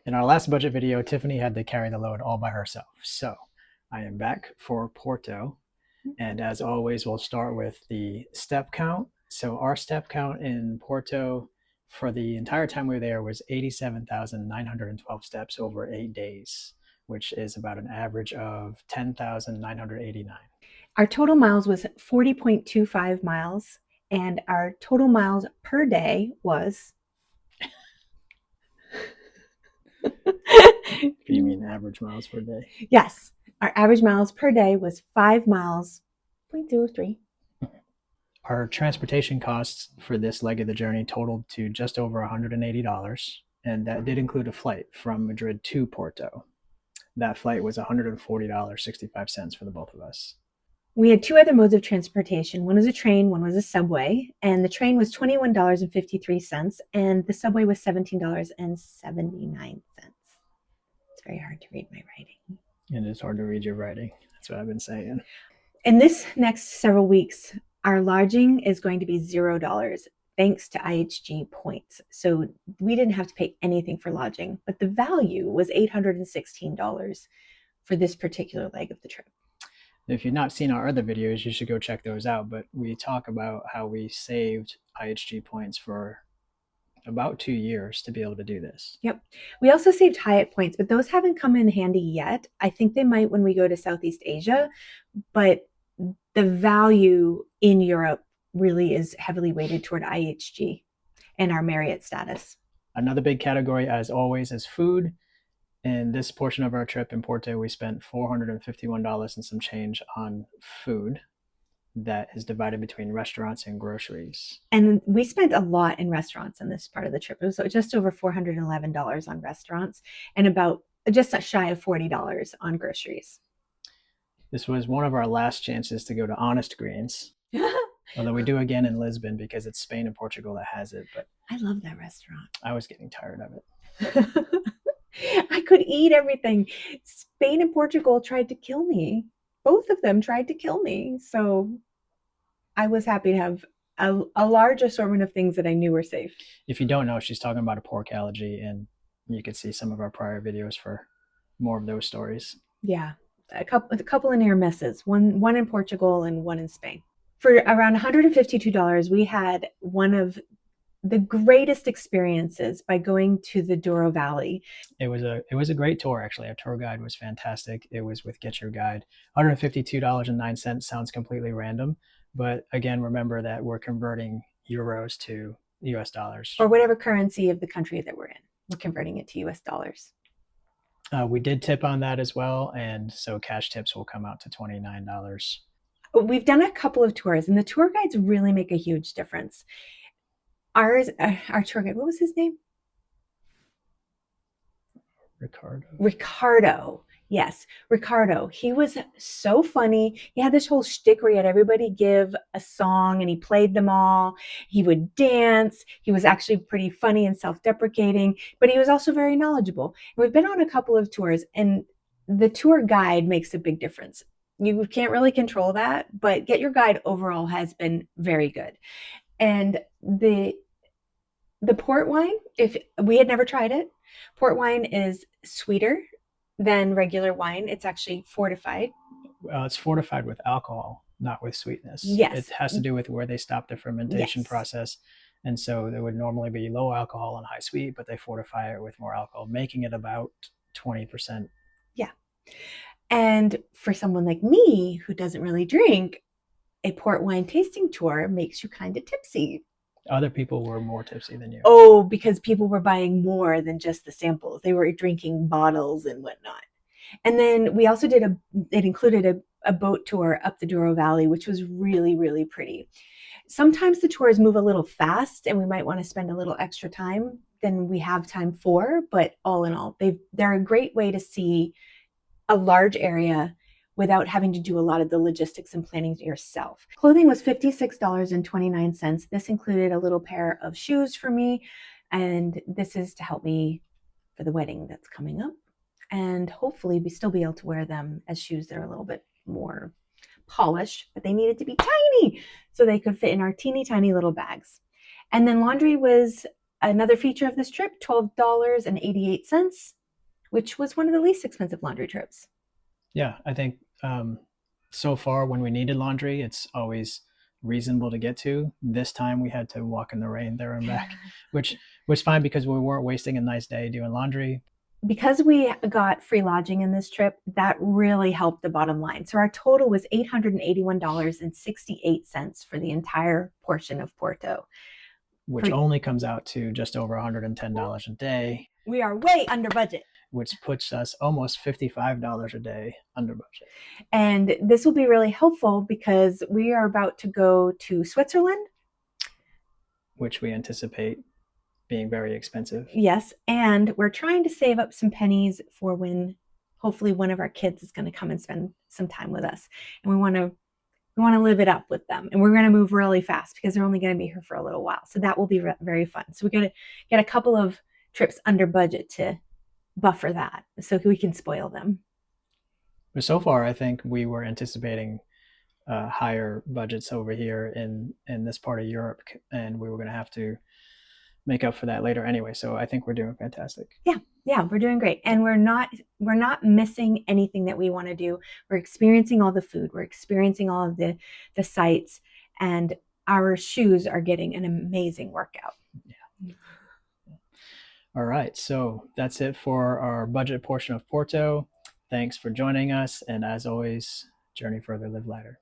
In our last budget video, Tiffany had to carry the load all by herself. So I am back for Porto. And as always, we'll start with the step count. So our step count in Porto for the entire time we were there was 87,912 steps over 8 days, which is about an average of 10,989. Our total miles was 40.25 miles, and our total miles per day was. You mean average miles per day? Yes, our average miles per day was 5 miles, 0.03. Our transportation costs for this leg of the journey totaled to just over $180, and that did include a flight from Madrid to Porto. That flight was $140.65 for the both of us. We had two other modes of transportation. One was a train, one was a subway, and the train was $21.53, and the subway was $17.79. It's very hard to read my writing. And it's hard to read your writing. That's what I've been saying. In this next several weeks, our lodging is going to be $0 thanks to IHG points. So we didn't have to pay anything for lodging, but the value was $816 for this particular leg of the trip. If you've not seen our other videos, you should go check those out. But we talk about how we saved IHG points for about 2 years to be able to do this. Yep. We also saved Hyatt points, but those haven't come in handy yet. I think they might when we go to Southeast Asia, but the value in Europe really is heavily weighted toward IHG and our Marriott status. Another big category, as always, is food. In this portion of our trip in Porto, we spent $451 and some change on food that is divided between restaurants and groceries. And we spent a lot in restaurants in this part of the trip. It was just over $411 on restaurants and about just shy of $40 on groceries. This was one of our last chances to go to Honest Greens. Although we do again in Lisbon because it's Spain and Portugal that has it. But I love that restaurant. I was getting tired of it. I could eat everything. Spain and Portugal tried to kill me. Both of them tried to kill me. So I was happy to have a large assortment of things that I knew were safe. If you don't know, she's talking about a pork allergy, and you could see some of our prior videos for more of those stories. Yeah, a couple of near misses, one in Portugal and one in Spain. For around $152, we had one of the greatest experiences by going to the Douro Valley. It was a great tour, actually. Our tour guide was fantastic. It was with Get Your Guide. $152.09 sounds completely random, but again, remember that we're converting euros to US dollars. Or whatever currency of the country that we're in. We're converting it to US dollars. We did tip on that as well, and so cash tips will come out to $29. We've done a couple of tours, and the tour guides really make a huge difference. Our tour guide, what was his name? Ricardo. Yes, Ricardo. He was so funny. He had this whole shtick where he had everybody give a song and he played them all. He would dance. He was actually pretty funny and self-deprecating, but he was also very knowledgeable. And we've been on a couple of tours, and the tour guide makes a big difference. You can't really control that, but Get Your Guide overall has been very good. And the port wine, if we had never tried it, port wine is sweeter than regular wine. It's actually fortified. It's fortified with alcohol, not with sweetness. Yes. It has to do with where they stop the fermentation process. And so there would normally be low alcohol and high sweet, but they fortify it with more alcohol, making it about 20%. Yeah. And for someone like me who doesn't really drink, a port wine tasting tour makes you kind of tipsy. Other people were more tipsy than you. Oh, because people were buying more than just the samples. They were drinking bottles and whatnot. And then we also it included a boat tour up the Douro Valley, which was really, really pretty. Sometimes the tours move a little fast and we might want to spend a little extra time than we have time for, but all in all, they're a great way to see a large area without having to do a lot of the logistics and planning yourself. Clothing was $56.29. This included a little pair of shoes for me, and this is to help me for the wedding that's coming up. And hopefully we still be able to wear them as shoes that are a little bit more polished, but they needed to be tiny so they could fit in our teeny tiny little bags. And then laundry was another feature of this trip, $12.88. which was one of the least expensive laundry trips. Yeah, I think so far when we needed laundry, it's always reasonable to get to. This time we had to walk in the rain there and back, which was fine because we weren't wasting a nice day doing laundry. Because we got free lodging in this trip, that really helped the bottom line. So our total was $881.68 for the entire portion of Porto. Which only comes out to just over $110 a day. We are way under budget. Which puts us almost $55 a day under budget. And this will be really helpful because we are about to go to Switzerland, which we anticipate being very expensive. Yes, and we're trying to save up some pennies for when hopefully one of our kids is going to come and spend some time with us. And we want to live it up with them. And we're going to move really fast because they're only going to be here for a little while. So that will be very fun. So we're going to get a couple of trips under budget to buffer that so we can spoil them. But so far, I think we were anticipating higher budgets over here in this part of Europe, and we were going to have to make up for that later anyway. So I think we're doing fantastic. Yeah, we're doing great. And we're not missing anything that we want to do. We're experiencing all the food. We're experiencing all of the sights, and our shoes are getting an amazing workout. Yeah. All right. So that's it for our budget portion of Porto. Thanks for joining us. And as always, journey further, live lighter.